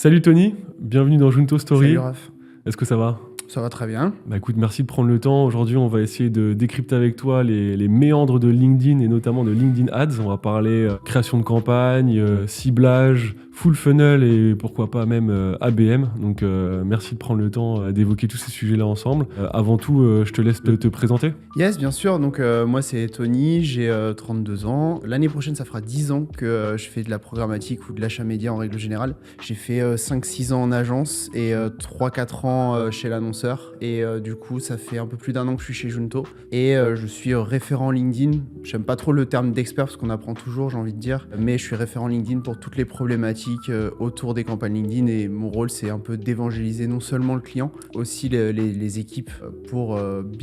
Salut Tony, bienvenue dans Junto Story. Salut Raph, Est-ce que ça va? ça va très bien. Bah écoute, merci de prendre le temps. Aujourd'hui, on va essayer de décrypter avec toi les méandres de LinkedIn et notamment de LinkedIn Ads. On va parler création de campagne, ciblage, full funnel et pourquoi pas même ABM. Donc merci de prendre le temps d'évoquer tous ces sujets-là ensemble. Avant tout, je te laisse te présenter. Yes, bien sûr. Donc moi c'est Tony, j'ai 32 ans. L'année prochaine, ça fera 10 ans que je fais de la programmatique ou de l'achat média en règle générale. J'ai fait 5-6 ans en agence et 3-4 ans chez l'annonceur. Et du coup, ça fait un peu plus d'1 an que je suis chez Junto. Et je suis référent LinkedIn. J'aime pas trop le terme d'expert parce qu'on apprend toujours, j'ai envie de dire. Mais je suis référent LinkedIn pour toutes les problématiques autour des campagnes LinkedIn. Et mon rôle, c'est un peu d'évangéliser non seulement le client, aussi les équipes pour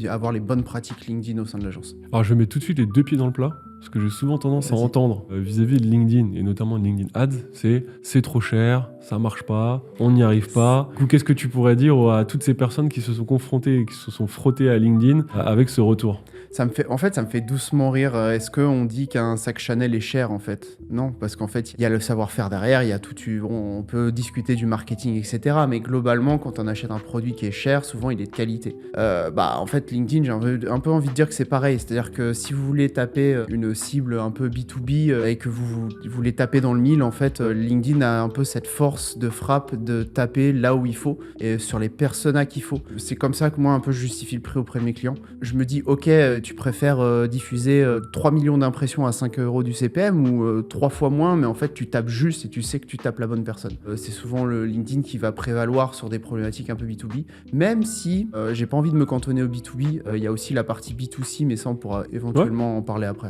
avoir les bonnes pratiques LinkedIn au sein de l'agence. Alors je vais mettre tout de suite les deux pieds dans le plat. Parce que j'ai souvent tendance à entendre vis-à-vis de LinkedIn et notamment de LinkedIn Ads, c'est trop cher, ça marche pas, on n'y arrive pas. Du coup, qu'est-ce que tu pourrais dire à toutes ces personnes qui se sont confrontées, qui se sont frottées à LinkedIn avec ce retour? Ça me fait doucement rire. Est-ce qu'on dit qu'un sac Chanel est cher en fait? Non, parce qu'en fait, il y a le savoir-faire derrière, il y a tout. On peut discuter du marketing, etc. Mais globalement, quand on achète un produit qui est cher, souvent il est de qualité. En fait, LinkedIn, j'ai un peu envie de dire que c'est pareil. C'est-à-dire que si vous voulez taper une cible un peu B2B et que vous voulez taper dans le mille, en fait, LinkedIn a un peu cette force de frappe de taper là où il faut et sur les personas qu'il faut. C'est comme ça que moi, un peu, je justifie le prix auprès de mes clients. Je me dis, ok, tu préfères diffuser 3 millions d'impressions à 5 € du CPM ou 3 fois moins, mais en fait tu tapes juste et tu sais que tu tapes la bonne personne. C'est souvent le LinkedIn qui va prévaloir sur des problématiques un peu B2B, même si j'ai pas envie de me cantonner au B2B, il y a aussi la partie B2C, mais ça on pourra éventuellement en parler après.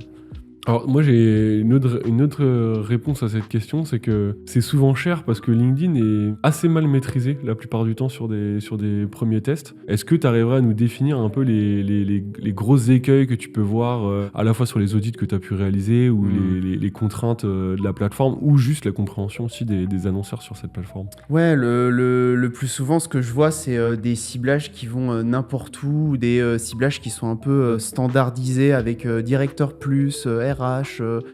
Alors moi j'ai une autre réponse à cette question, c'est que c'est souvent cher parce que LinkedIn est assez mal maîtrisé la plupart du temps sur des premiers tests. Est-ce que tu arriverais à nous définir un peu les gros écueils que tu peux voir à la fois sur les audits que tu as pu réaliser ou les contraintes de la plateforme ou juste la compréhension aussi des annonceurs sur cette plateforme? Ouais, le plus souvent ce que je vois c'est des ciblages qui vont n'importe où, ou des ciblages qui sont un peu standardisés avec directeur plus, RH.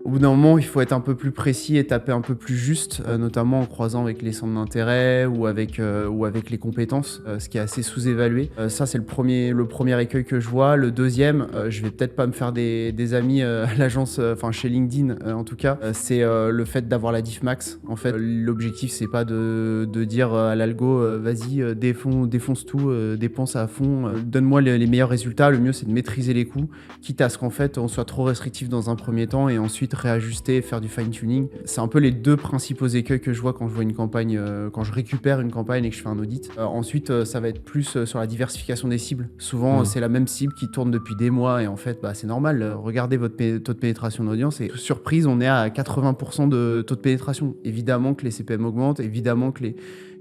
Au bout d'un moment, il faut être un peu plus précis et taper un peu plus juste, notamment en croisant avec les centres d'intérêt ou avec les compétences, ce qui est assez sous-évalué. Ça, c'est le premier écueil que je vois. Le deuxième, je vais peut-être pas me faire des amis à l'agence, chez LinkedIn en tout cas, c'est le fait d'avoir la diff max. En fait, l'objectif, c'est pas de dire à l'algo, vas-y, défonce tout, dépense à fond, donne-moi les meilleurs résultats. Le mieux, c'est de maîtriser les coûts, quitte à ce qu'en fait, on soit trop restrictif dans un premier temps et ensuite réajuster, faire du fine-tuning. C'est un peu les deux principaux écueils que je vois quand je vois une campagne, quand je récupère une campagne et que je fais un audit. Ensuite, ça va être plus sur la diversification des cibles. Souvent, c'est la même cible qui tourne depuis des mois et en fait, c'est normal. Regardez votre taux de pénétration d'audience et surprise, on est à 80% de taux de pénétration. Évidemment que les CPM augmentent, évidemment que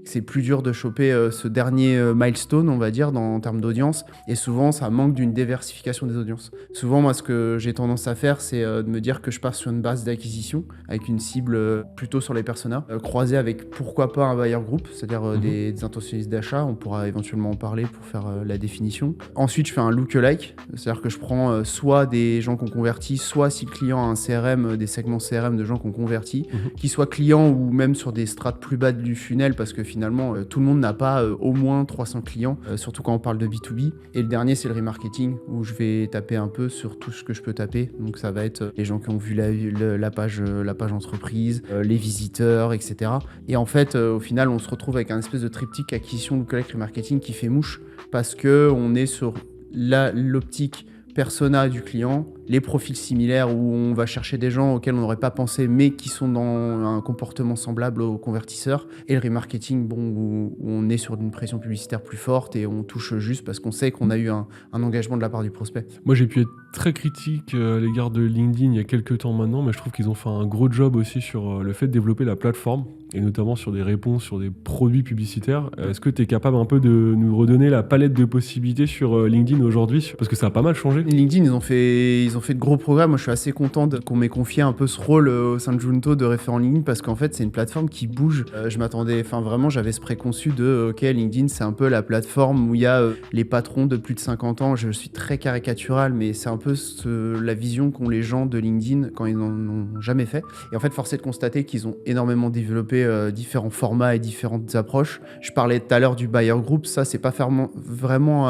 c'est plus dur de choper ce dernier milestone, on va dire, en termes d'audience. Et souvent, ça manque d'une diversification des audiences. Souvent, moi, ce que j'ai tendance à faire, c'est de me dire que je pars sur une base d'acquisition, avec une cible plutôt sur les personas, croisée avec, pourquoi pas, un buyer group, c'est-à-dire des intentionnistes d'achat. On pourra éventuellement en parler pour faire la définition. Ensuite, je fais un lookalike, c'est-à-dire que je prends soit des gens qu'on convertit, soit si le client a un CRM, des segments CRM de gens qu'on convertit, qui soient clients ou même sur des strates plus bas du funnel, parce que finalement, tout le monde n'a pas au moins 300 clients, surtout quand on parle de B2B. Et le dernier, c'est le remarketing, où je vais taper un peu sur tout ce que je peux taper. Donc ça va être les gens qui ont vu la page entreprise, les visiteurs, etc. Et en fait, au final, on se retrouve avec un espèce de triptyque acquisition, lookalike, remarketing qui fait mouche, parce qu'on est sur l'optique persona du client, les profils similaires où on va chercher des gens auxquels on n'aurait pas pensé mais qui sont dans un comportement semblable aux convertisseurs, et le remarketing où on est sur une pression publicitaire plus forte et on touche juste parce qu'on sait qu'on a eu un engagement de la part du prospect. Moi j'ai pu être très critique à l'égard de LinkedIn il y a quelques temps maintenant, mais je trouve qu'ils ont fait un gros job aussi sur le fait de développer la plateforme et notamment sur des réponses sur des produits publicitaires. Est-ce que tu es capable un peu de nous redonner la palette de possibilités sur LinkedIn aujourd'hui, parce que ça a pas mal changé? LinkedIn, ils ont ils ont fait de gros progrès. Moi, je suis assez content qu'on m'ait confié un peu ce rôle au sein de Junto de référent LinkedIn parce qu'en fait, c'est une plateforme qui bouge. Je m'attendais, vraiment, j'avais ce préconçu de OK, LinkedIn, c'est un peu la plateforme où il y a les patrons de plus de 50 ans. Je suis très caricatural, mais c'est un peu la vision qu'ont les gens de LinkedIn quand ils n'en ont jamais fait. Et en fait, force est de constater qu'ils ont énormément développé différents formats et différentes approches. Je parlais tout à l'heure du buyer group. Ça, c'est pas vraiment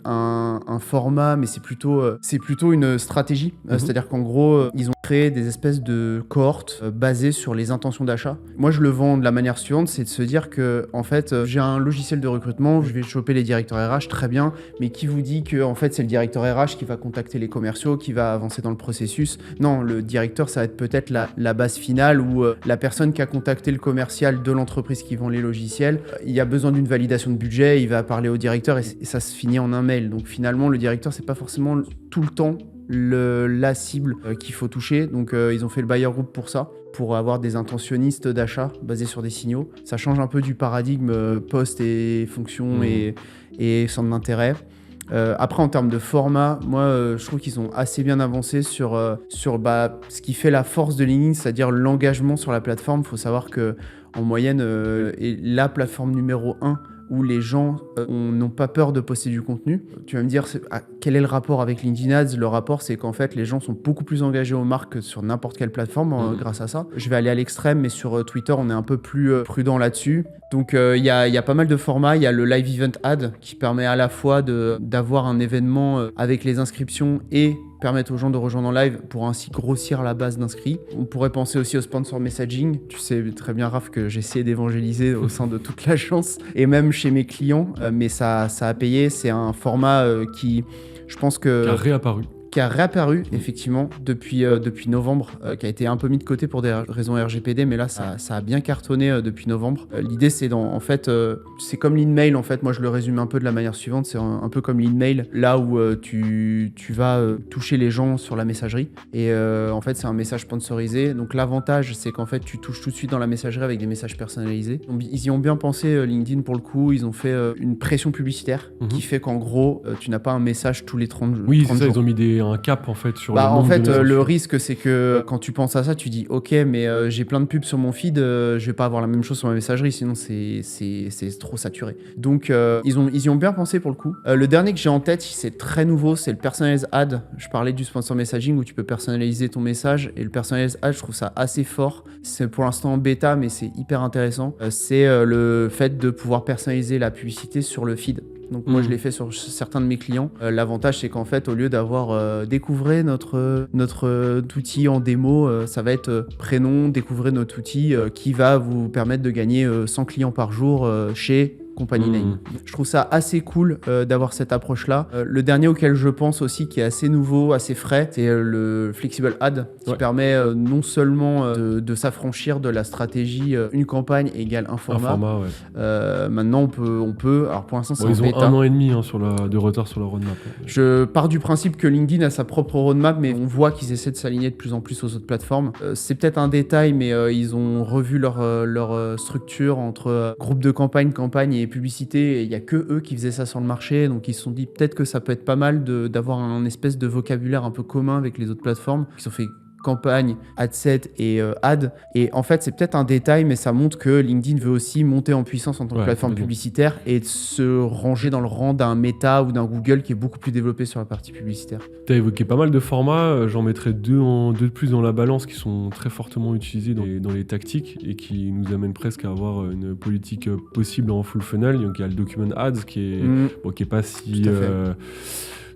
un format, mais c'est plutôt une stratégie. C'est-à-dire qu'en gros, ils ont créé des espèces de cohortes basées sur les intentions d'achat. Moi, je le vends de la manière suivante, c'est de se dire que, en fait, j'ai un logiciel de recrutement, je vais choper les directeurs RH, très bien, mais qui vous dit que, en fait, c'est le directeur RH qui va contacter les commerciaux, qui va avancer dans le processus? Non, le directeur, ça va être peut-être la base finale où la personne qui a contacté le commercial de l'entreprise qui vend les logiciels, il y a besoin d'une validation de budget, il va parler au directeur et ça se finit en un mail. Donc finalement, le directeur, c'est pas forcément tout le temps la cible qu'il faut toucher. Donc ils ont fait le buyer group pour ça, pour avoir des intentionnistes d'achat basés sur des signaux. Ça change un peu du paradigme poste et fonction et centre d'intérêt. Après, en termes de format, moi, je trouve qu'ils ont assez bien avancé sur ce qui fait la force de LinkedIn, c'est-à-dire l'engagement sur la plateforme. Il faut savoir qu'en moyenne, est la plateforme numéro 1 où les gens n'ont pas peur de poster du contenu. Tu vas me dire, quel est le rapport avec LinkedIn Ads? Le rapport, c'est qu'en fait, les gens sont beaucoup plus engagés aux marques que sur n'importe quelle plateforme grâce à ça. Je vais aller à l'extrême, mais sur Twitter, on est un peu plus prudent là-dessus. Donc, il y a pas mal de formats. Il y a le Live Event Ad qui permet à la fois d'avoir un événement avec les inscriptions et permettre aux gens de rejoindre en live pour ainsi grossir la base d'inscrits. On pourrait penser aussi au sponsor messaging. Tu sais très bien, Raph, que j'essaie d'évangéliser au sein de toute l'agence et même chez mes clients, mais ça a payé. C'est un format qui, je pense que... Qui a réapparu effectivement depuis novembre, qui a été un peu mis de côté pour des raisons RGPD, mais là ça a bien cartonné depuis novembre. L'idée c'est c'est comme l'email en fait. Moi je le résume un peu de la manière suivante, c'est un peu comme l'email, là où tu vas toucher les gens sur la messagerie et en fait c'est un message sponsorisé. Donc l'avantage c'est qu'en fait tu touches tout de suite dans la messagerie avec des messages personnalisés. Donc, ils y ont bien pensé LinkedIn pour le coup. Ils ont fait une pression publicitaire qui fait qu'en gros tu n'as pas un message tous les 30 jours. Oui, c'est ça, ils ont mis un cap en fait sur le risque c'est que quand tu penses à ça tu dis ok mais j'ai plein de pubs sur mon feed, je vais pas avoir la même chose sur ma messagerie sinon c'est trop saturé. Donc ils y ont bien pensé pour le coup. Le dernier que j'ai en tête, c'est très nouveau, c'est le Personalized Ad. Je parlais du sponsor messaging où tu peux personnaliser ton message et le Personalized Ad je trouve ça assez fort. C'est pour l'instant en bêta mais c'est hyper intéressant. C'est le fait de pouvoir personnaliser la publicité sur le feed. Donc moi je l'ai fait sur certains de mes clients. L'avantage c'est qu'en fait au lieu d'avoir découvrez notre outil en démo, ça va être prénom, découvrez notre outil qui va vous permettre de gagner 100 clients par jour chez Company Name. Je trouve ça assez cool d'avoir cette approche-là. Le dernier auquel je pense aussi, qui est assez nouveau, assez frais, c'est le Flexible Ad, qui permet non seulement de s'affranchir de la stratégie une campagne égale un format. Maintenant, on peut. Alors pour l'instant, c'est en bêta. Ils ont 1 an et demi de retard sur la roadmap. Je pars du principe que LinkedIn a sa propre roadmap, mais on voit qu'ils essaient de s'aligner de plus en plus aux autres plateformes. C'est peut-être un détail, mais ils ont revu leur structure entre groupe de campagne et publicité, et il n'y a que eux qui faisaient ça sur le marché, donc ils se sont dit peut-être que ça peut être pas mal d'avoir un espèce de vocabulaire un peu commun avec les autres plateformes qui sont fait campagne, ad set et ad. Et en fait, c'est peut-être un détail, mais ça montre que LinkedIn veut aussi monter en puissance en tant que plateforme publicitaire et de se ranger dans le rang d'un Meta ou d'un Google qui est beaucoup plus développé sur la partie publicitaire. Tu as évoqué pas mal de formats, j'en mettrais deux de plus dans la balance qui sont très fortement utilisés dans les tactiques et qui nous amènent presque à avoir une politique possible en full funnel. Donc il y a le Document Ads qui est pas si...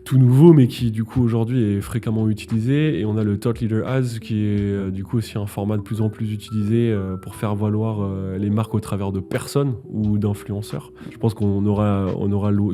tout nouveau, mais qui du coup aujourd'hui est fréquemment utilisé, et on a le Thought Leader Ads qui est du coup aussi un format de plus en plus utilisé pour faire valoir les marques au travers de personnes ou d'influenceurs. Je pense qu'on aura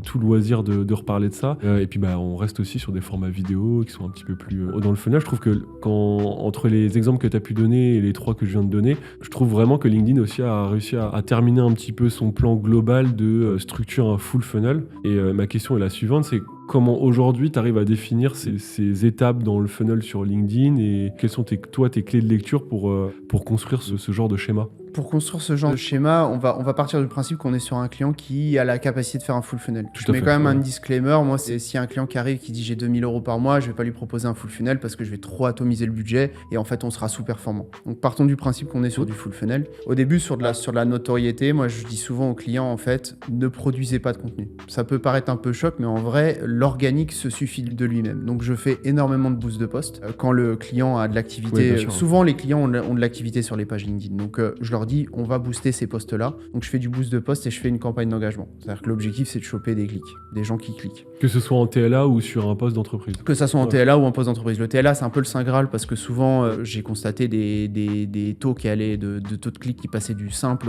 tout loisir de reparler de ça, et puis on reste aussi sur des formats vidéo qui sont un petit peu plus dans le funnel. Je trouve que entre les exemples que tu as pu donner et les 3 que je viens de donner, je trouve vraiment que LinkedIn aussi a réussi à terminer un petit peu son plan global de structure un full funnel, et ma question est la suivante, c'est comment aujourd'hui tu arrives à définir ces étapes dans le funnel sur LinkedIn, et quelles sont tes clés de lecture pour construire ce genre de schéma? pour construire ce genre de schéma, on va partir du principe qu'on est sur un client qui a la capacité de faire un full funnel. Je mets quand même un disclaimer. Moi, c'est si un client qui arrive qui dit j'ai 2000 € par mois, je vais pas lui proposer un full funnel parce que je vais trop atomiser le budget et en fait, on sera sous-performant. Donc, partons du principe qu'on est sur du full funnel. Au début, sur de la notoriété, moi, je dis souvent aux clients, en fait, ne produisez pas de contenu. Ça peut paraître un peu choc, mais en vrai, l'organique se suffit de lui-même. Donc, je fais énormément de boosts de post. Quand le client a de l'activité, souvent les clients ont de l'activité sur les pages LinkedIn. Donc, je leur dis, on va booster ces posts-là. Donc, je fais du boost de post et je fais une campagne d'engagement. C'est-à-dire que l'objectif, c'est de choper des clics, des gens qui cliquent. Que ce soit en TLA ou sur un poste d'entreprise. Que ça soit en TLA ou en poste d'entreprise. Le TLA, c'est un peu le saint graal parce que souvent, j'ai constaté des taux qui allaient de taux de clics qui passaient du simple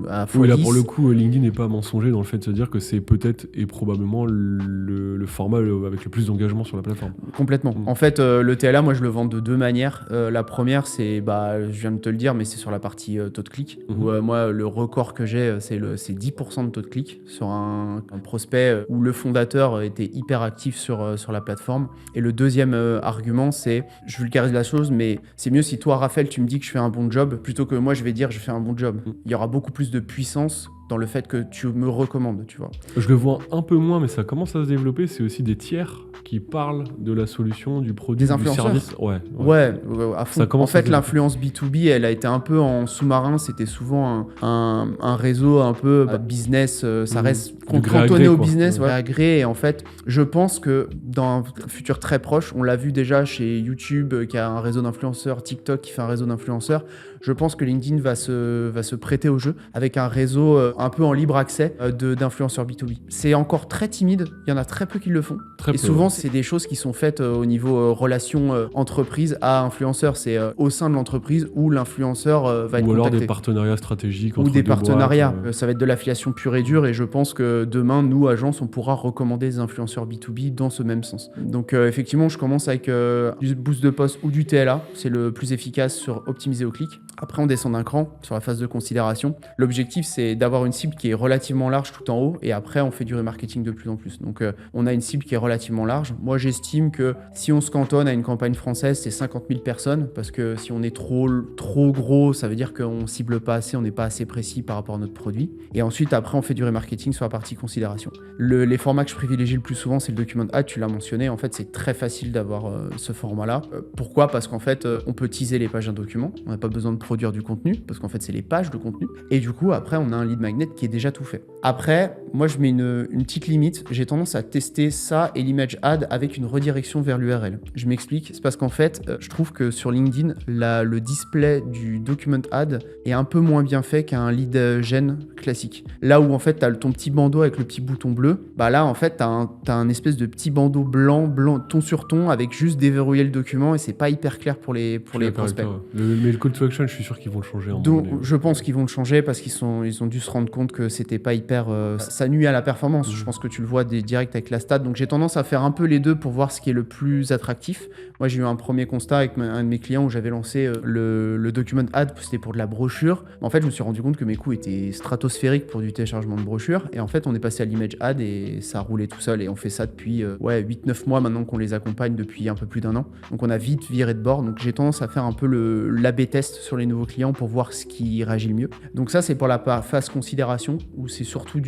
à x10. Oui, là, pour le coup, LinkedIn n'est pas mensonger dans le fait de se dire que c'est peut-être et probablement le format avec le plus d'engagement sur la plateforme. Complètement. En fait, le TLA, moi, je le vends de deux manières. La première, c'est, je viens de te le dire, mais c'est sur la partie taux de clic. Où, moi, le record que j'ai, c'est 10% de taux de clic sur un prospect où le fondateur était hyper actif sur la plateforme. Et le deuxième argument, c'est, je vulgarise la chose, mais c'est mieux si toi, Raphaël, tu me dis que je fais un bon job, plutôt que moi, je vais dire je fais un bon job. Il y aura beaucoup plus de puissance dans le fait que tu me recommandes, tu vois. Je le vois un peu moins, mais ça commence à se développer. C'est aussi des tiers qui parlent de la solution, du produit, du service. Ouais, à fond. En fait, l'influence B2B, elle a été un peu en sous-marin. C'était souvent un réseau un peu business. Ça reste cantonné au business, agré. Et en fait, je pense que dans un futur très proche, on l'a vu déjà chez YouTube qui a un réseau d'influenceurs, TikTok qui fait un réseau d'influenceurs. Je pense que LinkedIn va se prêter au jeu avec un réseau un peu en libre accès d'influenceurs B2B. C'est encore très timide, il y en a très peu qui le font. Et souvent, c'est des choses qui sont faites au niveau relation entreprise à influenceur. C'est au sein de l'entreprise où l'influenceur va être contacté. Ou alors des partenariats stratégiques entre ou des partenariats. boîtes. Ça va être de l'affiliation pure et dure et je pense que demain, nous, agences, on pourra recommander des influenceurs B2B dans ce même sens. Donc effectivement, je commence avec du boost de post ou du TLA. C'est le plus efficace sur optimiser au clic. Après, on descend d'un cran sur la phase de considération. L'objectif, c'est d'avoir une cible qui est relativement large tout en haut et après, on fait du remarketing de plus en plus. Donc, on a une cible qui est relativement large. Moi, j'estime que si on se cantonne à une campagne française, c'est 50 000 personnes parce que si on est trop gros, ça veut dire qu'on cible pas assez, on n'est pas assez précis par rapport à notre produit. Et ensuite, après, on fait du remarketing sur la partie considération. Les formats que je privilégie le plus souvent, c'est le document ad, tu l'as mentionné. En fait, c'est très facile d'avoir ce format-là. Pourquoi ? Parce qu'en fait, on peut teaser les pages d'un document. On n'a pas besoin de produire du contenu parce qu'en fait c'est les pages de contenu et du coup après on a un lead magnet qui est déjà tout fait. Après moi je mets une petite limite, j'ai tendance à tester ça et l'image ad avec une redirection vers l'URL. Je m'explique, c'est parce qu'en fait je trouve que sur LinkedIn le display du document ad est un peu moins bien fait qu'un lead gen classique. Là où en fait t'as ton petit bandeau avec le petit bouton bleu, là en fait t'as un espèce de petit bandeau blanc ton sur ton avec juste déverrouiller le document et c'est pas hyper clair pour les prospects. Mais le call to action, je suis sûr qu'ils vont le changer. Donc, je pense qu'ils vont le changer parce qu'ils ont dû se rendre compte que c'était pas hyper... ça nuit à la performance. Je pense que tu le vois direct avec la stat. Donc, j'ai tendance à faire un peu les deux pour voir ce qui est le plus attractif. Moi, j'ai eu un premier constat avec un de mes clients où j'avais lancé le document ad, c'était pour de la brochure. En fait, je me suis rendu compte que mes coûts étaient stratosphériques pour du téléchargement de brochure. Et en fait, on est passé à l'image ad et ça roulait tout seul. Et on fait ça depuis 8-9 mois maintenant qu'on les accompagne depuis un peu plus d'1 an. Donc, on a vite viré de bord. Donc, j'ai tendance à faire un peu l'A/B test sur les nouveaux clients pour voir ce qui réagit le mieux. Donc ça, c'est pour la phase considération où c'est surtout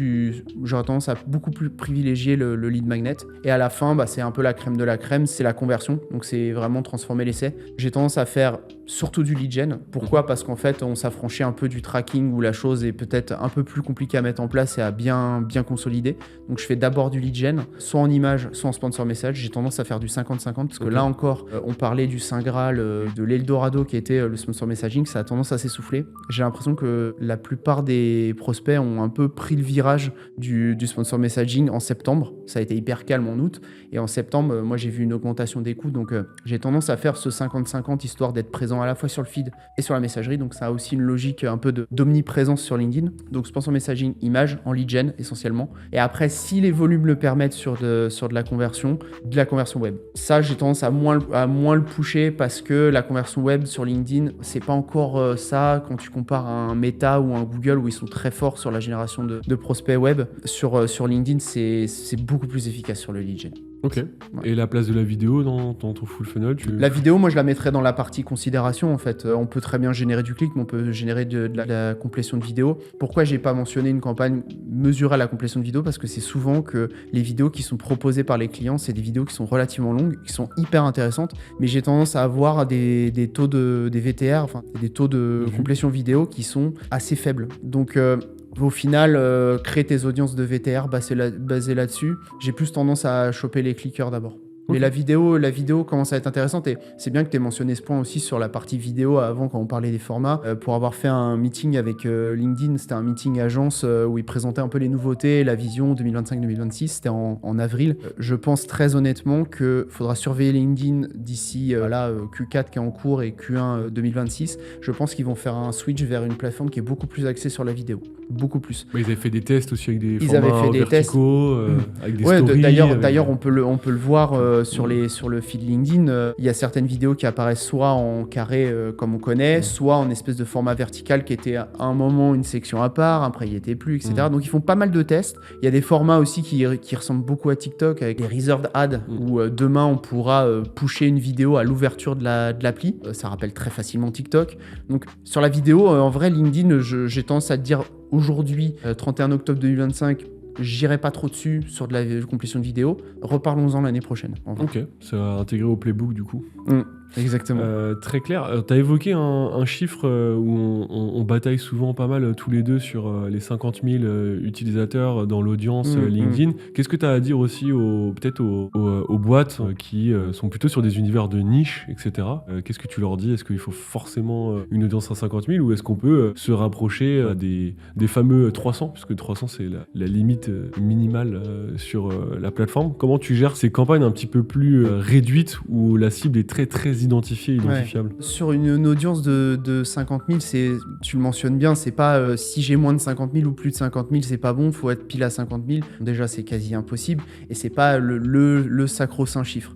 j'aurais tendance à beaucoup plus privilégier le lead magnet. Et à la fin, c'est un peu la crème de la crème, c'est la conversion. Donc c'est vraiment transformer l'essai. J'ai tendance à faire surtout du lead gen. Pourquoi ? Parce qu'en fait, on s'affranchit un peu du tracking où la chose est peut-être un peu plus compliquée à mettre en place et à bien consolider. Donc je fais d'abord du lead gen, soit en image, soit en sponsor message. J'ai tendance à faire du 50-50 parce que là encore, on parlait du Saint Graal, de l'Eldorado qui était le sponsor messaging. Ça a tendance à s'essouffler. J'ai l'impression que la plupart des prospects ont un peu pris le virage du sponsor messaging en septembre. Ça a été hyper calme en août. Et en septembre, moi, j'ai vu une augmentation des coûts. Donc, j'ai tendance à faire ce 50-50 histoire d'être présent à la fois sur le feed et sur la messagerie. Donc, ça a aussi une logique un peu d'omniprésence sur LinkedIn. Donc, sponsor messaging, image, en lead gen essentiellement. Et après, si les volumes le permettent sur de la conversion web. Ça, j'ai tendance à moins le pusher parce que la conversion web sur LinkedIn, c'est pas encore ça quand tu compares à un Meta ou un Google où ils sont très forts sur la génération de prospects web. Sur LinkedIn, c'est beaucoup plus efficace sur le lead gen. Ok. Et la place de la vidéo dans ton full funnel, La vidéo, moi, je la mettrais dans la partie considération, en fait. On peut très bien générer du clic, mais on peut générer de la complétion de vidéo. Pourquoi j'ai pas mentionné une campagne mesurée à la complétion de vidéo? Parce que c'est souvent que les vidéos qui sont proposées par les clients, c'est des vidéos qui sont relativement longues, qui sont hyper intéressantes, mais j'ai tendance à avoir des taux des VTR, enfin, des taux de complétion vidéo qui sont assez faibles. Donc, au final, créer tes audiences de VTR basées là-dessus, j'ai plus tendance à choper les clickers d'abord. Mais la vidéo commence à être intéressante et c'est bien que tu aies mentionné ce point aussi sur la partie vidéo avant quand on parlait des formats. Pour avoir fait un meeting avec LinkedIn, c'était un meeting agence où ils présentaient un peu les nouveautés, la vision 2025-2026, c'était en avril. Je pense très honnêtement qu'il faudra surveiller LinkedIn d'ici Q4 qui est en cours et Q1 2026. Je pense qu'ils vont faire un switch vers une plateforme qui est beaucoup plus axée sur la vidéo. Beaucoup plus. Ils avaient fait des tests aussi avec des formats verticaux, avec des stories. D'ailleurs, on peut le voir sur le feed LinkedIn. Il y a certaines vidéos qui apparaissent soit en carré comme on connaît, soit en espèce de format vertical qui était à un moment une section à part, après il n'y était plus, etc. Donc ils font pas mal de tests. Il y a des formats aussi qui ressemblent beaucoup à TikTok avec des reserved ads où demain on pourra pusher une vidéo à l'ouverture de l'appli. Ça rappelle très facilement TikTok. Donc sur la vidéo, en vrai, LinkedIn, j'ai tendance à te dire aujourd'hui, 31 octobre 2025, j'irai pas trop dessus sur de la complétion de vidéo. Reparlons-en l'année prochaine. Ok, ça va intégrer au playbook du coup. Exactement. Très clair. Tu as évoqué un chiffre où on bataille souvent pas mal tous les deux sur les 50 000 utilisateurs dans l'audience LinkedIn. Qu'est-ce que tu as à dire aussi peut-être aux boîtes qui sont plutôt sur des univers de niche, etc. Qu'est-ce que tu leur dis? Est-ce qu'il faut forcément une audience à 50 000 ou est-ce qu'on peut se rapprocher des fameux 300? Puisque 300 c'est la limite minimale sur la plateforme. Comment tu gères ces campagnes un petit peu plus réduites où la cible est très très identifiable. Sur une audience de 50 000, tu le mentionnes bien, c'est pas si j'ai moins de 50 000 ou plus de 50 000, c'est pas bon, faut être pile à 50 000. Déjà, c'est quasi impossible et c'est pas le sacro-saint chiffre.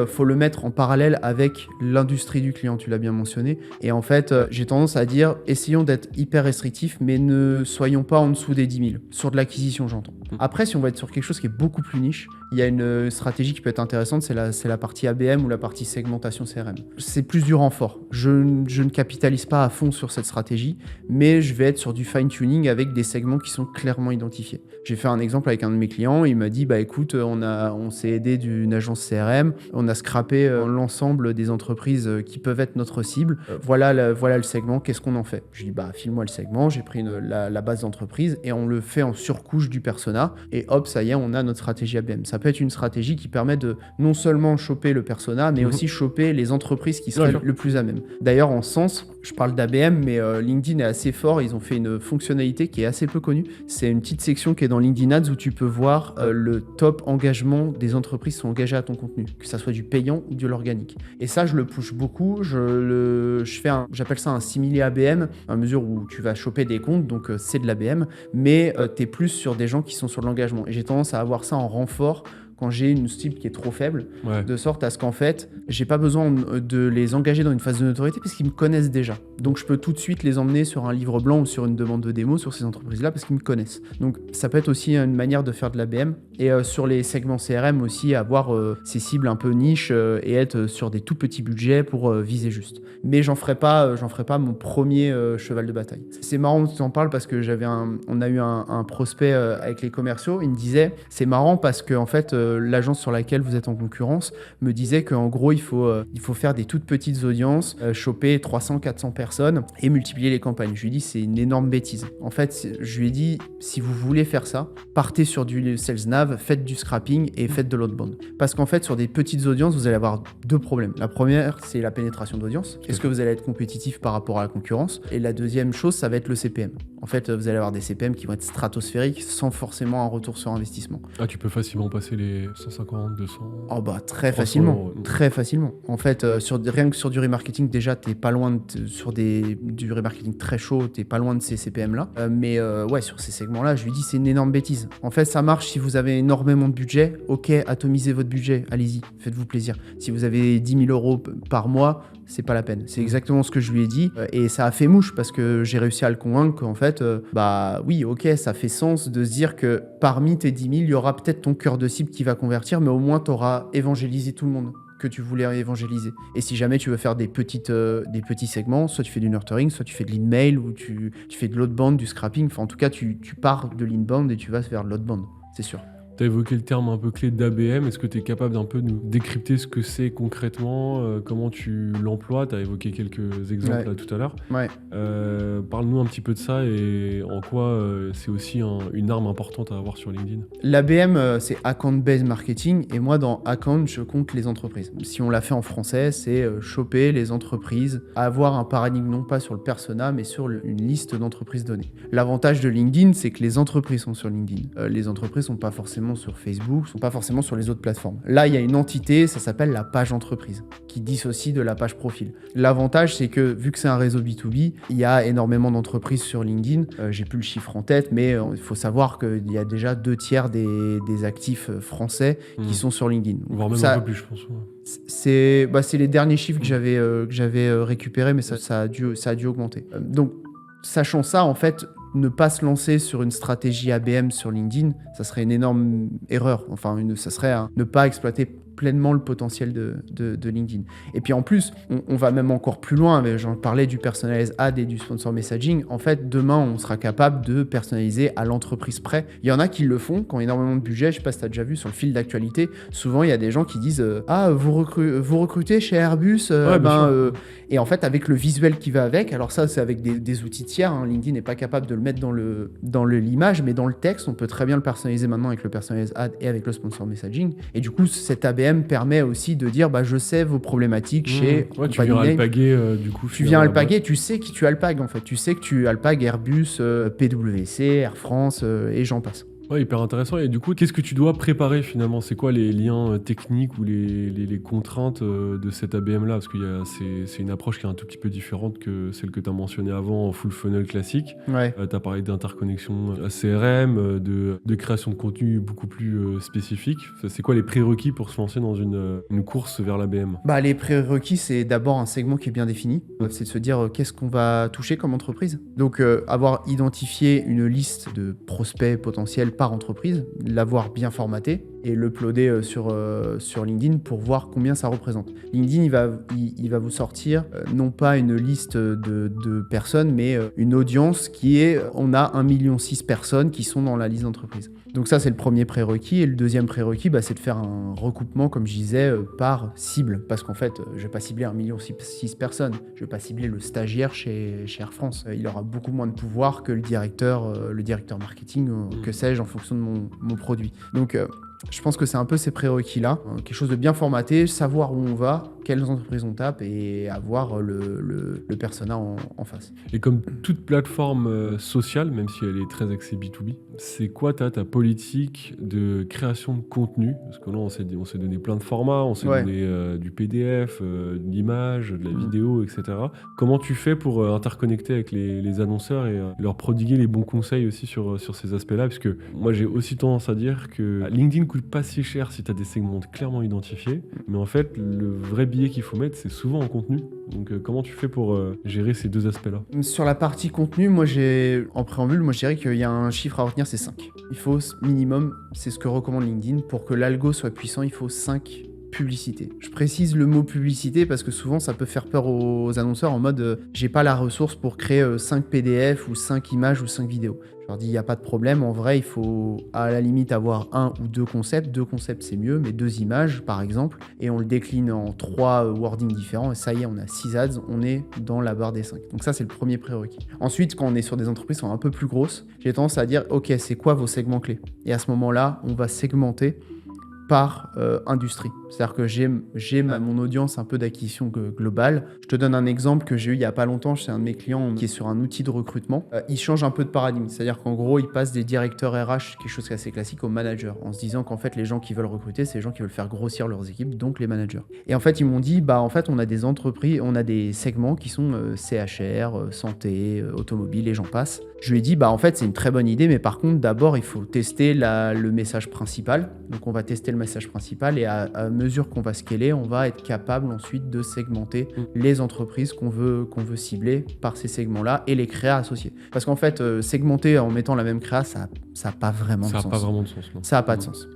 Faut le mettre en parallèle avec l'industrie du client, tu l'as bien mentionné. Et en fait, j'ai tendance à dire, essayons d'être hyper restrictifs, mais ne soyons pas en dessous des 10 000. Sur de l'acquisition, j'entends. Après, si on va être sur quelque chose qui est beaucoup plus niche, il y a une stratégie qui peut être intéressante, c'est la partie ABM ou la partie segmentation CRM. C'est plus du renfort. Je ne capitalise pas à fond sur cette stratégie, mais je vais être sur du fine-tuning avec des segments qui sont clairement identifiés. J'ai fait un exemple avec un de mes clients, il m'a dit écoute, on s'est aidé d'une agence CRM, on a scrappé l'ensemble des entreprises qui peuvent être notre cible. Voilà le segment, qu'est-ce qu'on en fait? Je lui dis file-moi le segment, j'ai pris la base d'entreprise et on le fait en surcouche du persona et hop, ça y est, on a notre stratégie ABM. Ça peut être une stratégie qui permet de non seulement choper le persona, mais aussi choper les entreprises qui seraient le plus à même. D'ailleurs, en sens, je parle d'ABM, mais LinkedIn est assez fort. Ils ont fait une fonctionnalité qui est assez peu connue. C'est une petite section qui est dans LinkedIn Ads où tu peux voir le top engagement des entreprises qui sont engagées à ton contenu, que ça soit du payant ou de l'organique. Et ça, je le push beaucoup. J'appelle ça un simili ABM, à mesure où tu vas choper des comptes, donc c'est de l'ABM, mais tu es plus sur des gens qui sont sur de l'engagement. Et j'ai tendance à avoir ça en renfort quand j'ai une cible qui est trop faible, de sorte à ce qu'en fait, j'ai pas besoin de les engager dans une phase de notoriété parce qu'ils me connaissent déjà. Donc je peux tout de suite les emmener sur un livre blanc ou sur une demande de démo sur ces entreprises-là parce qu'ils me connaissent. Donc ça peut être aussi une manière de faire de l'ABM. Et sur les segments CRM aussi, avoir ces cibles un peu niche et être sur des tout petits budgets pour viser juste. Mais j'en ferai pas mon premier cheval de bataille. C'est marrant que tu en parles parce que on a eu un prospect avec les commerciaux. Il me disait, c'est marrant parce que en fait, l'agence sur laquelle vous êtes en concurrence me disait qu'en gros, il faut faire des toutes petites audiences, choper 300-400 personnes et multiplier les campagnes. Je lui ai dit, c'est une énorme bêtise. En fait, je lui ai dit, si vous voulez faire ça, partez sur du sales nav, faites du scrapping et faites de l'outbound. Parce qu'en fait, sur des petites audiences, vous allez avoir deux problèmes. La première, c'est la pénétration d'audience. Est-ce que vous allez être compétitif par rapport à la concurrence? Et la deuxième chose, ça va être le CPM. En fait, vous allez avoir des CPM qui vont être stratosphériques sans forcément un retour sur investissement. Ah, tu peux facilement passer les 150, 200... Oh bah très facilement, très facilement. En fait, rien que sur du remarketing, déjà, t'es pas loin sur du remarketing très chaud, t'es pas loin de ces CPM-là. Mais sur ces segments-là, je lui dis, c'est une énorme bêtise. En fait, ça marche si vous avez énormément de budget. Ok, atomisez votre budget, allez-y, faites-vous plaisir. Si vous avez 10 000 euros par mois, c'est pas la peine. C'est exactement ce que je lui ai dit et ça a fait mouche parce que j'ai réussi à le convaincre qu'en fait, bah oui, ok, ça fait sens de se dire que parmi tes 10 000, il y aura peut-être ton cœur de cible qui va convertir, mais au moins tu auras évangélisé tout le monde que tu voulais évangéliser. Et si jamais tu veux faire des petits segments, soit tu fais du nurturing, soit tu fais de l'inmail ou tu fais de l'outbound, du scrapping. Enfin, en tout cas, tu pars de l'inbound et tu vas vers l'outbound, c'est sûr. Tu as évoqué le terme un peu clé d'ABM. Est-ce que tu es capable d'un peu de nous décrypter ce que c'est concrètement, comment tu l'emploies? Tu as évoqué quelques exemples là, tout à l'heure. Ouais. Parle-nous un petit peu de ça et en quoi c'est aussi une arme importante à avoir sur LinkedIn. L'ABM, c'est Account-Based Marketing. Et moi, dans Account, je compte les entreprises. Si on l'a fait en français, c'est choper les entreprises, avoir un paradigme non pas sur le persona, mais sur une liste d'entreprises données. L'avantage de LinkedIn, c'est que les entreprises sont sur LinkedIn. Les entreprises sont pas forcément sur Facebook, sont pas forcément sur les autres plateformes. Là, il y a une entité, ça s'appelle la page entreprise, qui dissocie de la page profil. L'avantage, c'est que vu que c'est un réseau B2B, il y a énormément d'entreprises sur LinkedIn. J'ai plus le chiffre en tête, mais il faut savoir qu'il y a déjà 2/3 des actifs français qui sont sur LinkedIn. Voire même un peu plus, je pense. C'est les derniers chiffres que j'avais récupérés, mais ça a dû augmenter. Donc, sachant ça, en fait, ne pas se lancer sur une stratégie ABM sur LinkedIn, ça serait une énorme erreur. Enfin, ça serait ne pas exploiter pleinement le potentiel de LinkedIn. Et puis en plus, on va même encore plus loin, mais j'en parlais du personalized ad et du sponsor messaging. En fait, demain, on sera capable de personnaliser à l'entreprise près. Il y en a qui le font, qui ont énormément de budget. Je sais pas si tu as déjà vu sur le fil d'actualité, souvent il y a des gens qui disent vous recrutez chez Airbus et en fait, avec le visuel qui va avec, alors ça c'est avec des outils tiers, hein. LinkedIn n'est pas capable de le mettre dans l'image, mais dans le texte, on peut très bien le personnaliser maintenant avec le personalized ad et avec le sponsor messaging. Et du coup, cet ABM permet aussi de dire je sais vos problématiques chez tu viens alpaguer du coup. Tu viens alpaguer, tu sais qui tu alpagues en fait. Tu sais que tu alpagues Airbus, PwC, Air France et j'en passe. Ouais, hyper intéressant. Et du coup, qu'est-ce que tu dois préparer finalement? C'est quoi les liens techniques ou les contraintes de cet ABM-là? Parce que c'est une approche qui est un tout petit peu différente que celle que tu as mentionnée avant en full funnel classique. Ouais. Tu as parlé d'interconnexion CRM, de création de contenu beaucoup plus spécifique. C'est quoi les prérequis pour se lancer dans une course vers l'ABM? Les prérequis, c'est d'abord un segment qui est bien défini. C'est de se dire qu'est-ce qu'on va toucher comme entreprise. Donc, avoir identifié une liste de prospects potentiels par entreprise, l'avoir bien formaté et l'uploader sur LinkedIn pour voir combien ça représente. LinkedIn, il va vous sortir non pas une liste de personnes, mais une audience qui est, on a 1,6 million personnes qui sont dans la liste d'entreprise. Donc ça, c'est le premier prérequis. Et le deuxième prérequis, c'est de faire un recoupement, comme je disais, par cible. Parce qu'en fait, je ne vais pas cibler 1,6 million personnes. Je ne vais pas cibler le stagiaire chez Air France. Il aura beaucoup moins de pouvoir que le directeur marketing, que sais-je, en fonction de mon produit. Donc, je pense que c'est un peu ces prérequis-là. Quelque chose de bien formaté, savoir où on va, quelles entreprises on tape et avoir le persona en face. Et comme toute plateforme sociale, même si elle est très axée B2B, c'est quoi ta politique de création de contenu? Parce que là, on s'est donné plein de formats, on s'est donné du PDF, de l'image, de la vidéo, etc. Comment tu fais pour interconnecter avec les annonceurs et leur prodiguer les bons conseils aussi sur ces aspects-là? Parce que moi, j'ai aussi tendance à dire que LinkedIn coûte pas si cher si tu as des segments clairement identifiés, mais en fait, le vrai billet qu'il faut mettre, c'est souvent en contenu. Donc, comment tu fais pour gérer ces deux aspects-là? Sur la partie contenu, en préambule, je dirais qu'il y a un chiffre à retenir, c'est 5. Il faut minimum, c'est ce que recommande LinkedIn, pour que l'algo soit puissant, il faut 5 publicités. Je précise le mot publicité parce que souvent ça peut faire peur aux annonceurs en mode j'ai pas la ressource pour créer 5 PDF ou 5 images ou 5 vidéos. Je leur dis il n'y a pas de problème, en vrai il faut à la limite avoir 1 ou 2 concepts. 2 concepts c'est mieux, mais 2 images par exemple, et on le décline en 3 wordings différents et ça y est, on a 6 ads, on est dans la barre des 5. Donc ça c'est le premier prérequis. Ensuite, quand on est sur des entreprises qui sont un peu plus grosses, j'ai tendance à dire ok, c'est quoi vos segments clés? Et à ce moment-là, on va segmenter par industrie. C'est-à-dire que j'ai mon audience un peu d'acquisition globale. Je te donne un exemple que j'ai eu il n'y a pas longtemps chez un de mes clients qui est sur un outil de recrutement. Il change un peu de paradigme. C'est-à-dire qu'en gros, il passe des directeurs RH, quelque chose assez classique, aux managers, en se disant qu'en fait, les gens qui veulent recruter, c'est les gens qui veulent faire grossir leurs équipes, donc les managers. Et en fait, ils m'ont dit, en fait, on a des entreprises, on a des segments qui sont CHR, santé, automobile et j'en passe. Je lui ai dit, en fait, c'est une très bonne idée, mais par contre, d'abord, il faut tester le message principal. Donc, on va tester le message principal et à mesure qu'on va scaler, on va être capable ensuite de segmenter les entreprises qu'on veut cibler par ces segments-là et les créas associés. Parce qu'en fait, segmenter en mettant la même créa, ça n'a pas vraiment de sens. Ça n'a pas vraiment de sens, non. Ça n'a pas de sens.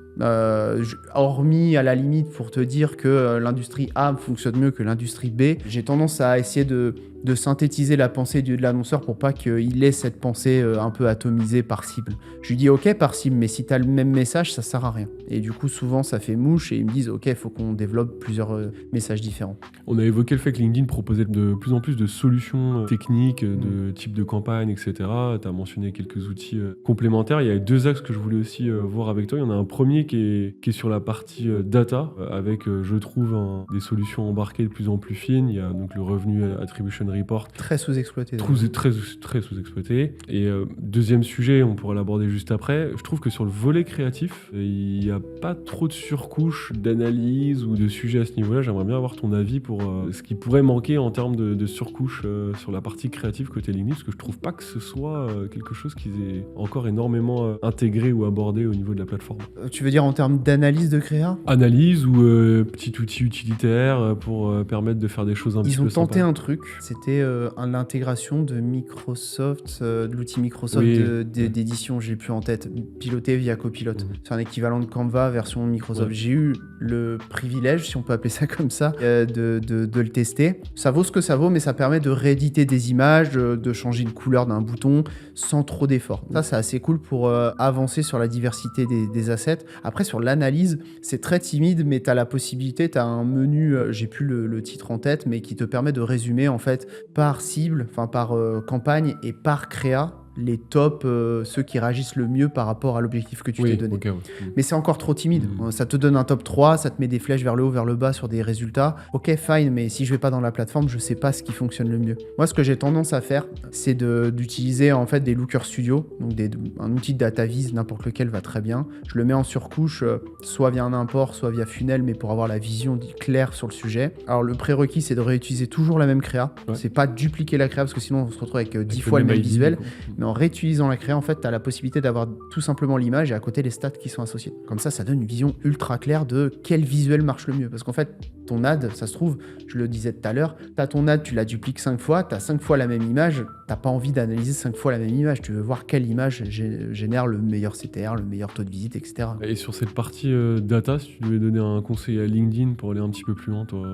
Hormis à la limite pour te dire que l'industrie A fonctionne mieux que l'industrie B, j'ai tendance à essayer de synthétiser la pensée de l'annonceur pour pas qu'il ait cette pensée un peu atomisée par cible. Je lui dis ok par cible, mais si tu as le même message, ça sert à rien. Et du coup, souvent, ça fait mouche et ils me disent ok, il faut qu'on développe plusieurs messages différents. On a évoqué le fait que LinkedIn proposait de plus en plus de solutions techniques, de type de campagne, etc. Tu as mentionné quelques outils complémentaires. Il y a 2 axes que je voulais aussi voir avec toi. Il y en a un premier qui est sur la partie data, avec, je trouve, des solutions embarquées de plus en plus fines. Il y a donc le Revenue Attribution Report. Très sous-exploité. Très sous-exploité. Et deuxième sujet, on pourra l'aborder juste après. Je trouve que sur le volet créatif, il n'y a pas trop de surcouches d'analyse ou de sujets à ce niveau-là. J'aimerais bien avoir ton avis pour ce qui pourrait manquer en termes de surcouches sur la partie créative côté LinkedIn, parce que je trouve pas que ce soit quelque chose qu'ils aient encore énormément intégré ou abordé au niveau de la plateforme. Tu veux dire en termes d'analyse de créa ? Analyse ou petit outil utilitaire pour permettre de faire des choses un petit peu Ils ont tenté sympas. un truc, c'était l'intégration de Microsoft, de l'outil Microsoft Oui. d'édition, j'ai plus en tête, piloté via Copilot. C'est un équivalent de Canva version Microsoft. Ouais. J'ai eu le privilège, si on peut appeler ça comme ça, de le tester. Ça vaut ce que ça vaut, mais ça permet de rééditer des images, de changer une couleur d'un bouton sans trop d'efforts. Ça, c'est assez cool pour avancer sur la diversité des assets. Après, sur l'analyse, c'est très timide, mais tu as la possibilité, tu as un menu, j'ai plus le titre en tête, mais qui te permet de résumer en fait par cible, enfin par campagne et par créa, les tops, ceux qui réagissent le mieux par rapport à l'objectif que tu t'es donné. Okay, ouais. Mais c'est encore trop timide. Ça te donne un top 3, ça te met des flèches vers le haut, vers le bas sur des résultats. Ok, fine, mais si je vais pas dans la plateforme, je sais pas ce qui fonctionne le mieux. Moi, ce que j'ai tendance à faire, c'est d'utiliser en fait des Looker Studio, donc un outil de data viz, n'importe lequel va très bien. Je le mets en surcouche, soit via un import, soit via funnel, mais pour avoir la vision claire sur le sujet. Alors, le prérequis, c'est de réutiliser toujours la même créa. Ouais. C'est pas dupliquer la créa, parce que sinon, on se retrouve avec 10 fois le même visuel. Mais en réutilisant la créa, en fait, tu as la possibilité d'avoir tout simplement l'image et à côté les stats qui sont associés. Comme ça donne une vision ultra claire de quel visuel marche le mieux. Parce qu'en fait, ton ad, ça se trouve, je le disais tout à l'heure, tu as ton ad, tu la dupliques 5 fois, tu as 5 fois la même image, tu pas envie d'analyser 5 fois la même image. Tu veux voir quelle image génère le meilleur CTR, le meilleur taux de visite, etc. Et sur cette partie data, si tu devais donner un conseil à LinkedIn pour aller un petit peu plus loin, toi,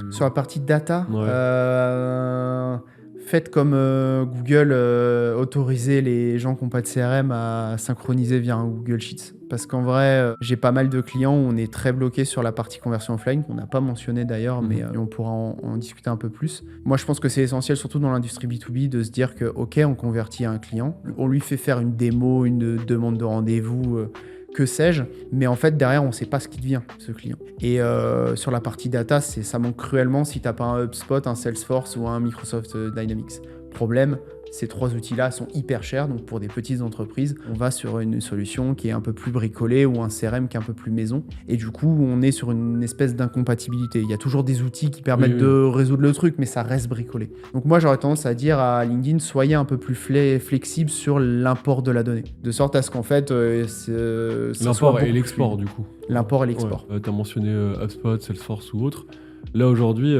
Sur la partie data, ouais. Faites comme Google, autoriser les gens qui n'ont pas de CRM à synchroniser via un Google Sheets. Parce qu'en vrai, j'ai pas mal de clients où on est très bloqué sur la partie conversion offline, qu'on n'a pas mentionné d'ailleurs, mais on pourra en discuter un peu plus. Moi, je pense que c'est essentiel, surtout dans l'industrie B2B, de se dire que, ok, on convertit un client, on lui fait faire une démo, une demande de rendez-vous, que sais-je, mais en fait derrière on sait pas ce qui devient ce client. Et sur la partie data, ça manque cruellement si t'as pas un HubSpot, un Salesforce ou un Microsoft Dynamics. Problème, ces 3 outils-là sont hyper chers, donc pour des petites entreprises, on va sur une solution qui est un peu plus bricolée ou un CRM qui est un peu plus maison. Et du coup, on est sur une espèce d'incompatibilité. Il y a toujours des outils qui permettent de résoudre le truc, mais ça reste bricolé. Donc moi, j'aurais tendance à dire à LinkedIn, soyez un peu plus flexible sur l'import de la donnée. De sorte à ce qu'en fait, l'import et l'export, du coup. L'import et l'export. Ouais. Tu as mentionné HubSpot, Salesforce ou autre. Là, aujourd'hui,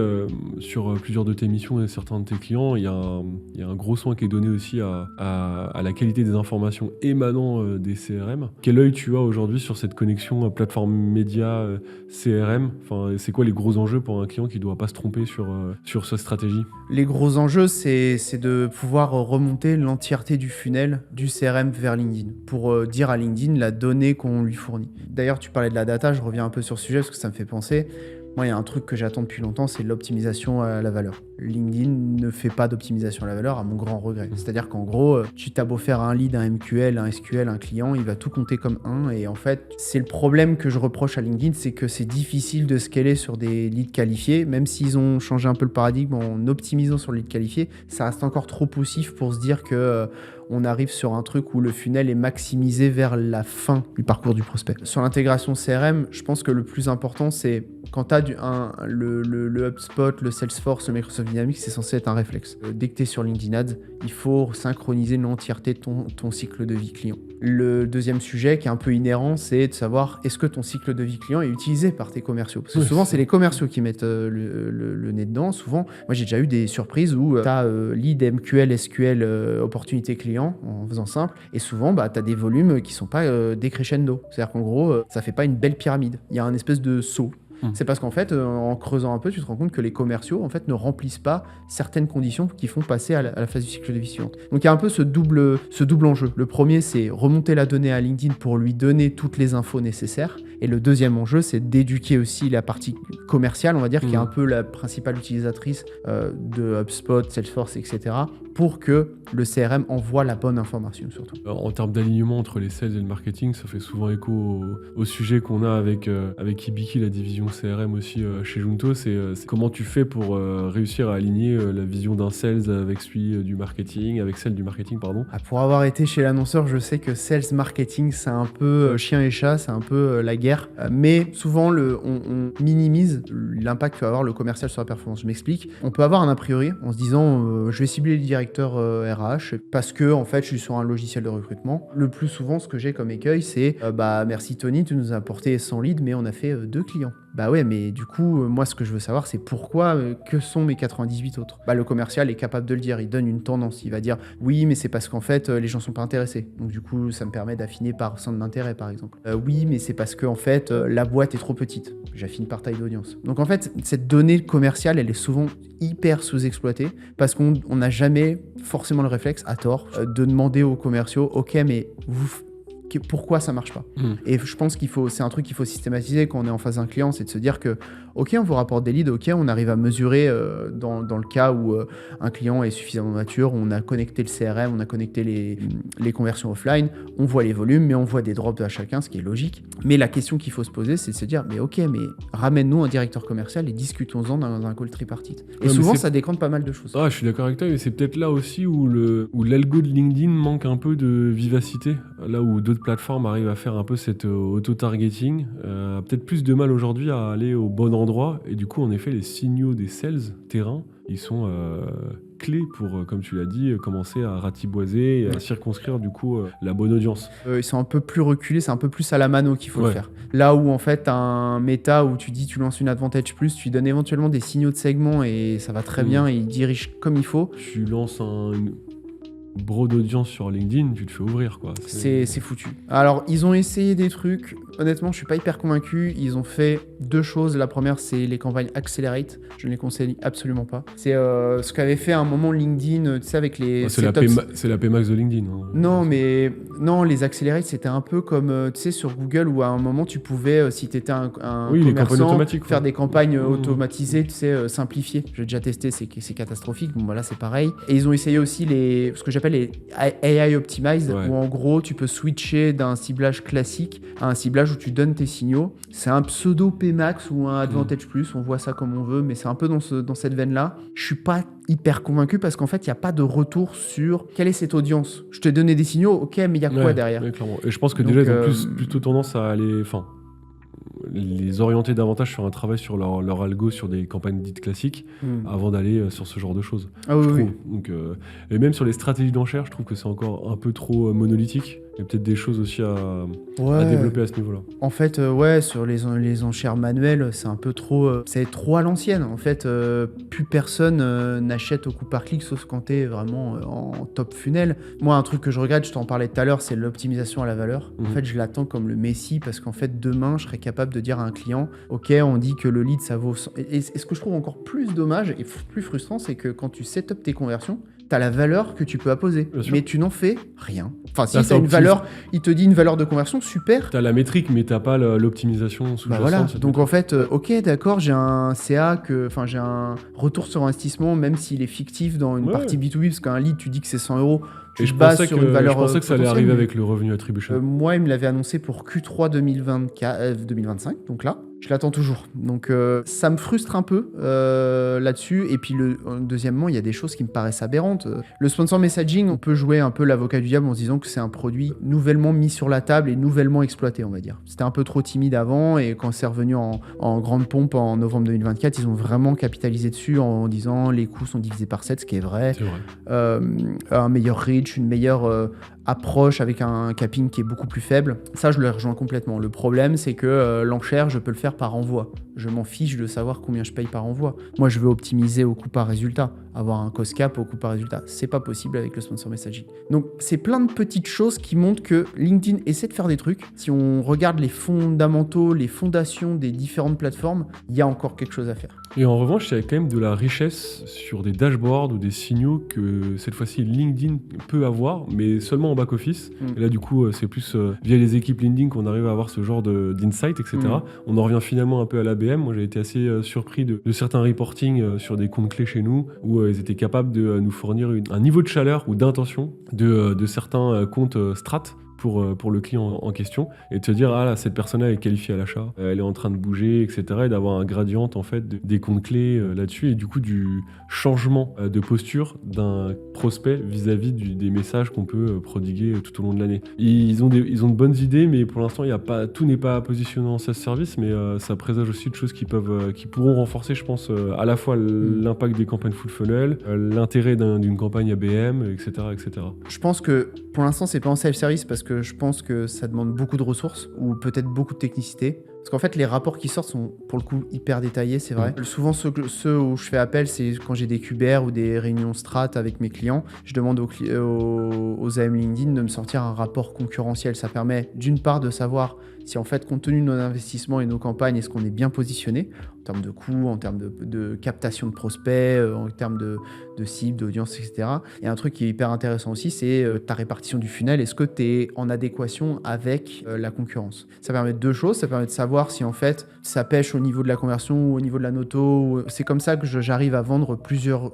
sur plusieurs de tes missions et certains de tes clients, il y a un gros soin qui est donné aussi à la qualité des informations émanant des CRM. Quel œil tu as aujourd'hui sur cette connexion plateforme média CRM ? Enfin, c'est quoi les gros enjeux pour un client qui ne doit pas se tromper sur sa stratégie ? Les gros enjeux, c'est de pouvoir remonter l'entièreté du funnel du CRM vers LinkedIn pour dire à LinkedIn la donnée qu'on lui fournit. D'ailleurs, tu parlais de la data, je reviens un peu sur ce sujet parce que ça me fait penser. Moi, il y a un truc que j'attends depuis longtemps, c'est l'optimisation à la valeur. LinkedIn ne fait pas d'optimisation à la valeur, à mon grand regret. C'est-à-dire qu'en gros, tu t'as beau faire un lead, un MQL, un SQL, un client, il va tout compter comme un. Et en fait, c'est le problème que je reproche à LinkedIn, c'est que c'est difficile de scaler sur des leads qualifiés. Même s'ils ont changé un peu le paradigme en optimisant sur le lead qualifié, ça reste encore trop poussif pour se dire que on arrive sur un truc où le funnel est maximisé vers la fin du parcours du prospect. Sur l'intégration CRM, je pense que le plus important, c'est quand tu as le HubSpot, le Salesforce, le Microsoft Dynamics, c'est censé être un réflexe. Dès que tu es sur LinkedIn Ads, il faut synchroniser l'entièreté de ton cycle de vie client. Le deuxième sujet qui est un peu inhérent, c'est de savoir est-ce que ton cycle de vie client est utilisé par tes commerciaux. Parce que souvent, c'est les commerciaux qui mettent le nez dedans. Souvent, moi, j'ai déjà eu des surprises où tu as lead, MQL, SQL, opportunité client, en faisant simple. Et souvent, tu as des volumes qui sont pas décrescendo. C'est-à-dire qu'en gros, ça fait pas une belle pyramide. Il y a un espèce de saut. C'est parce qu'en fait, en creusant un peu, tu te rends compte que les commerciaux en fait, ne remplissent pas certaines conditions qui font passer à la phase du cycle de vie suivante. Donc il y a un peu ce double enjeu. Le premier, c'est remonter la donnée à LinkedIn pour lui donner toutes les infos nécessaires. Et le deuxième enjeu, c'est d'éduquer aussi la partie commerciale, on va dire, qui est un peu la principale utilisatrice de HubSpot, Salesforce, etc., pour que le CRM envoie la bonne information surtout. En termes d'alignement entre les sales et le marketing, ça fait souvent écho au sujet qu'on a avec Hibiki, la division CRM aussi chez Junto. C'est comment tu fais pour réussir à aligner la vision d'un sales avec celui du marketing, avec celle du marketing, pardon. Pour avoir été chez l'annonceur, je sais que sales marketing, c'est un peu chien et chat, c'est un peu la guerre. Mais souvent, on minimise l'impact que va avoir le commercial sur la performance. Je m'explique. On peut avoir un a priori en se disant je vais cibler les directeurs RH parce que en fait, je suis sur un logiciel de recrutement. Le plus souvent, ce que j'ai comme écueil, c'est merci Tony, tu nous as apporté 100 leads, mais on a fait 2 clients. Bah ouais, mais du coup, moi, ce que je veux savoir, c'est pourquoi, que sont mes 98 autres. Le commercial est capable de le dire, il donne une tendance, il va dire oui, mais c'est parce qu'en fait, les gens sont pas intéressés. Donc du coup, ça me permet d'affiner par centre d'intérêt, par exemple. Oui, mais c'est parce qu'en fait, la boîte est trop petite. J'affine par taille d'audience. Donc en fait, cette donnée commerciale, elle est souvent hyper sous-exploitée parce qu'on n'a jamais forcément le réflexe, à tort, de demander aux commerciaux, ok, mais pourquoi ça marche pas. Et je pense c'est un truc qu'il faut systématiser quand on est en face d'un client, c'est de se dire que ok, on vous rapporte des leads, ok, on arrive à mesurer dans le cas où un client est suffisamment mature, on a connecté le CRM, on a connecté les conversions offline, on voit les volumes, mais on voit des drops à chacun, ce qui est logique. Mais la question qu'il faut se poser, c'est de se dire, mais ok, mais ramène-nous un directeur commercial et discutons-en dans un call tripartite. Et souvent, ça décante pas mal de choses. Je suis d'accord avec toi, mais c'est peut-être là aussi où l'algo de LinkedIn manque un peu de vivacité, là où d'autres plateformes arrivent à faire un peu cet auto-targeting, peut-être plus de mal aujourd'hui à aller au bon endroit, et du coup en effet les signaux des sales terrain ils sont clés pour, comme tu l'as dit, commencer à ratiboiser et à circonscrire du coup la bonne audience. Ils sont un peu plus reculés, c'est un peu plus à la mano qu'il faut le faire. Là où en fait un méta où tu dis tu lances une Advantage Plus, tu donnes éventuellement des signaux de segment et ça va très bien et il dirige comme il faut. Tu lances une bro d'audience sur LinkedIn, tu te fais ouvrir quoi. C'est foutu. Alors ils ont essayé des trucs, honnêtement je suis pas hyper convaincu, ils ont fait 2 choses. La première c'est les campagnes Accelerate, je ne les conseille absolument pas. C'est ce qu'avait fait à un moment LinkedIn, tu sais avec les... c'est la Pmax de LinkedIn. Non, les Accelerate c'était un peu comme tu sais sur Google où à un moment tu pouvais, si tu étais un commerçant, faire des campagnes automatisées, tu sais, simplifiées. J'ai déjà testé, c'est catastrophique, bon voilà c'est pareil. Et ils ont essayé aussi ce que j'appelle les AI Optimized, où en gros tu peux switcher d'un ciblage classique à un ciblage où tu donnes tes signaux. C'est un pseudo Pmax ou un Advantage Plus, on voit ça comme on veut, mais c'est un peu dans cette veine-là. Je suis pas hyper convaincu parce qu'en fait il n'y a pas de retour sur quelle est cette audience. Je te donnais des signaux, ok, mais il y a quoi derrière? Clairement. Et je pense que déjà ils ont plutôt tendance à aller... les orienter davantage sur un travail sur leur algo sur des campagnes dites classiques avant d'aller sur ce genre de choses. Donc, et même sur les stratégies d'enchères, je trouve que c'est encore un peu trop monolithique. Il y a peut-être des choses aussi à développer à ce niveau-là. En fait, sur les enchères manuelles, c'est un peu trop... c'est trop à l'ancienne. En fait, plus personne n'achète au coup par clic, sauf quand t'es vraiment en top funnel. Moi, un truc que je regrette, je t'en parlais tout à l'heure, c'est l'optimisation à la valeur. En fait, je l'attends comme le messie parce qu'en fait, demain, je serais capable de dire à un client, ok, on dit que le lead, ça vaut... Et ce que je trouve encore plus dommage et plus frustrant, c'est que quand tu set up tes conversions, t'as la valeur que tu peux apposer, mais tu n'en fais rien. Enfin, si t'as une valeur, il te dit une valeur de conversion, super. T'as la métrique, mais t'as pas l'optimisation sous-jacente. Voilà. Donc en fait, ok, d'accord, j'ai un CA, j'ai un retour sur investissement, même s'il est fictif dans une partie B2B, parce qu'un lead, tu dis que c'est 100 €. Je pensais que ça allait arriver avec le revenu attribution. Moi, il me l'avait annoncé pour Q3 2025, donc là. Je l'attends toujours. Donc ça me frustre un peu là-dessus. Et puis deuxièmement, il y a des choses qui me paraissent aberrantes. Le sponsor messaging, on peut jouer un peu l'avocat du diable en se disant que c'est un produit nouvellement mis sur la table et nouvellement exploité, on va dire. C'était un peu trop timide avant et quand c'est revenu en grande pompe en novembre 2024, ils ont vraiment capitalisé dessus en disant les coûts sont divisés par 7, ce qui est vrai. C'est vrai. Un meilleur reach, une meilleure approche avec un capping qui est beaucoup plus faible. Ça, je le rejoins complètement. Le problème, c'est que l'enchère, je peux le faire par envoi. Je m'en fiche de savoir combien je paye par envoi. Moi, je veux optimiser au coût par résultat, avoir un cost cap au coût par résultat. C'est pas possible avec le sponsor messaging. Donc, c'est plein de petites choses qui montrent que LinkedIn essaie de faire des trucs. Si on regarde les fondamentaux, les fondations des différentes plateformes, il y a encore quelque chose à faire. Et en revanche, il y a quand même de la richesse sur des dashboards ou des signaux que cette fois-ci LinkedIn peut avoir, mais seulement en back-office. Et là, du coup, c'est plus via les équipes LinkedIn qu'on arrive à avoir ce genre d'insight, etc. On en revient finalement un peu à l'ABM. Moi, j'ai été assez surpris de certains reporting sur des comptes clés chez nous, où ils étaient capables de nous fournir un niveau de chaleur ou d'intention de certains comptes strat pour le client en question, et de se dire, ah là, cette personne-là est qualifiée à l'achat, elle est en train de bouger, etc. Et d'avoir un gradient en fait des comptes clés là-dessus, et du coup du changement de posture d'un prospect vis-à-vis des messages qu'on peut prodiguer tout au long de l'année. Ils ont de bonnes idées, mais pour l'instant, tout n'est pas positionné en SaaS service, mais ça présage aussi de choses qui pourront renforcer, je pense, à la fois l'impact des campagnes full funnel, l'intérêt d'une campagne ABM, etc., etc. Je pense que pour l'instant, c'est pas en self-service parce que je pense que ça demande beaucoup de ressources ou peut-être beaucoup de technicité. Parce qu'en fait, les rapports qui sortent sont pour le coup hyper détaillés, c'est vrai. Souvent, ceux où je fais appel, c'est quand j'ai des QBR ou des réunions strat avec mes clients. Je demande aux AM LinkedIn de me sortir un rapport concurrentiel. Ça permet d'une part de savoir si en fait, compte tenu de nos investissements et nos campagnes, est-ce qu'on est bien positionné en termes de coûts, en termes de captation de prospects, en termes de cibles, d'audience, etc. Et un truc qui est hyper intéressant aussi, c'est ta répartition du funnel. Est-ce que tu es en adéquation avec la concurrence? Ça permet de deux choses. Ça permet de savoir si en fait ça pêche au niveau de la conversion ou au niveau de la noto. C'est comme ça que j'arrive à vendre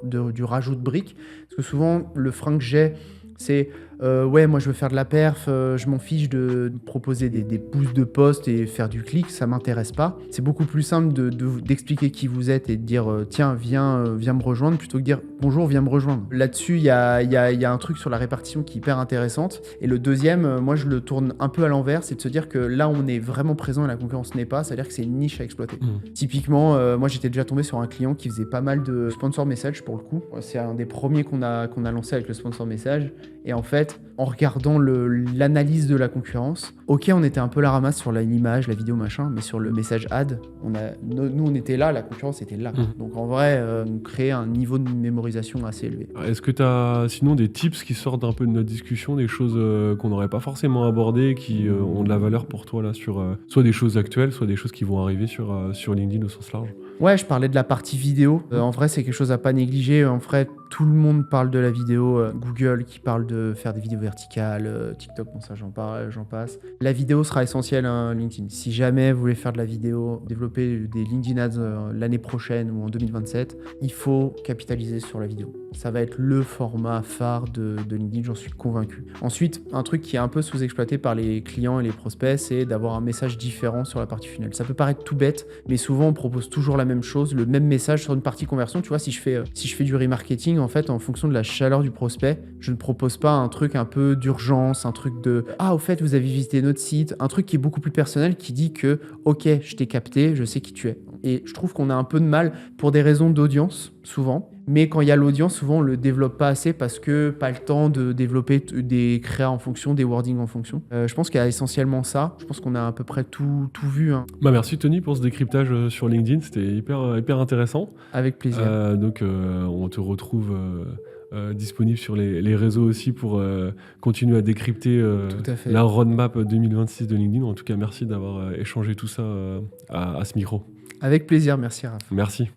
du rajout de briques. Parce que souvent, le frein que j'ai, c'est ouais, moi je veux faire de la perf, je m'en fiche de proposer des boosts de posts et faire du clic, ça m'intéresse pas. C'est beaucoup plus simple d'expliquer qui vous êtes et de dire tiens, viens me rejoindre, plutôt que de dire bonjour, viens me rejoindre. Là-dessus, il y a un truc sur la répartition qui est hyper intéressante. Et le deuxième, moi je le tourne un peu à l'envers, c'est de se dire que là on est vraiment présent et la concurrence n'est pas, c'est-à-dire que c'est une niche à exploiter. Typiquement, moi j'étais déjà tombé sur un client qui faisait pas mal de sponsor message pour le coup. C'est un des premiers qu'on a lancé avec le sponsor message. Et en fait, en regardant l'analyse de la concurrence, ok, on était un peu la ramasse sur l'image, la vidéo, machin, mais sur le message ad, nous on était là, la concurrence était là. Donc en vrai, on crée un niveau de mémorisation assez élevé. Est-ce que tu as sinon des tips qui sortent un peu de notre discussion, des choses qu'on n'aurait pas forcément abordées, qui ont de la valeur pour toi là, sur soit des choses actuelles, soit des choses qui vont arriver sur LinkedIn au sens large? Ouais, je parlais de la partie vidéo. En vrai, c'est quelque chose à pas négliger. En vrai, tout le monde parle de la vidéo. Google qui parle de faire des vidéos verticales. TikTok, bon ça, j'en passe. La vidéo sera essentielle à LinkedIn. Si jamais vous voulez faire de la vidéo, développer des LinkedIn Ads l'année prochaine ou en 2027, il faut capitaliser sur la vidéo. Ça va être le format phare de LinkedIn, j'en suis convaincu. Ensuite, un truc qui est un peu sous-exploité par les clients et les prospects, c'est d'avoir un message différent sur la partie funnel. Ça peut paraître tout bête, mais souvent on propose toujours la même chose, le même message sur une partie conversion. Tu vois, si je fais du remarketing, en fait, en fonction de la chaleur du prospect, je ne propose pas un truc un peu d'urgence, un truc de « Ah, au fait, vous avez visité notre site », un truc qui est beaucoup plus personnel, qui dit que « Ok, je t'ai capté, je sais qui tu es ». Et je trouve qu'on a un peu de mal pour des raisons d'audience, souvent. Mais quand il y a l'audience, souvent on le développe pas assez parce que pas le temps de développer des créas en fonction, des wordings en fonction. Je pense qu'il y a essentiellement ça. Je pense qu'on a à peu près tout vu. Hein. Bah merci Tony pour ce décryptage sur LinkedIn, c'était hyper intéressant. Avec plaisir. Donc on te retrouve disponible sur les réseaux aussi pour continuer à décrypter la roadmap 2026 de LinkedIn. En tout cas, merci d'avoir échangé tout ça à ce micro. Avec plaisir, merci Raph. Merci.